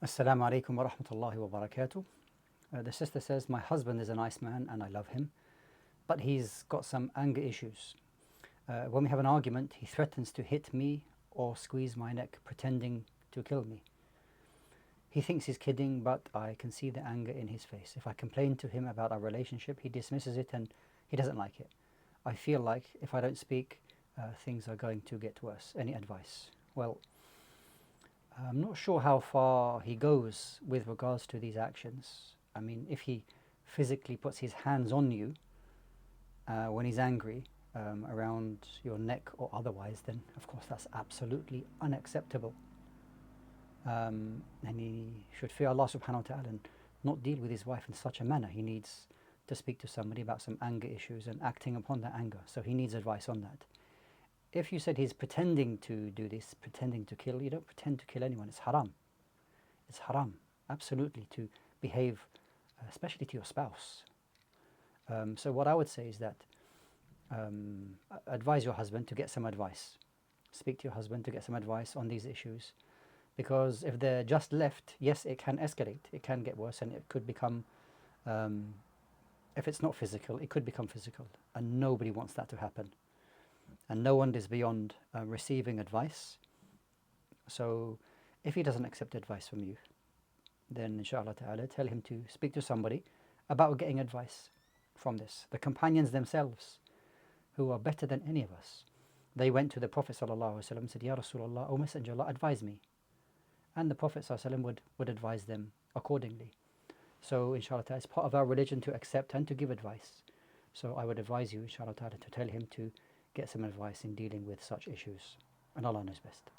Assalamu alaikum wa rahmatullahi wa barakatuh. The sister says, my husband is a nice man and I love him, but he's got some anger issues. When we have an argument, he threatens to hit me or squeeze my neck, pretending to kill me. He thinks he's kidding, but I can see the anger in his face. If I complain to him about our relationship, he dismisses it and he doesn't like it. I feel like if I don't speak, things are going to get worse. Any advice? Well, I'm not sure how far he goes with regards to these actions. I mean, if he physically puts his hands on you when he's angry, around your neck or otherwise, then of course that's absolutely unacceptable. And he should fear Allah subhanahu wa ta'ala and not deal with his wife in such a manner. He needs to speak to somebody about some anger issues and acting upon that anger. So he needs advice on that. If you said he's pretending to do this, pretending to kill, you don't pretend to kill anyone. It's haram. It's haram, absolutely, to behave, especially to your spouse. So what I would say is that advise your husband to get some advice. Speak to your husband to get some advice on these issues. Because if they're just left, yes, it can escalate. It can get worse and it could become, if it's not physical, it could become physical. And nobody wants that to happen. And no one is beyond receiving advice. So if he doesn't accept advice from you, then inshallah ta'ala tell him to speak to somebody about getting advice from this. The companions themselves, who are better than any of us, they went to the Prophet sallallahu alaihi wasallam and said, Ya Rasulullah, O Messenger of Allah, advise me. And the Prophet sallallahu alaihi wasallam would advise them accordingly. So inshallah ta'ala, it's part of our religion to accept and to give advice. So I would advise you inshallah ta'ala to tell him to get some advice in dealing with such issues. And Allah knows best.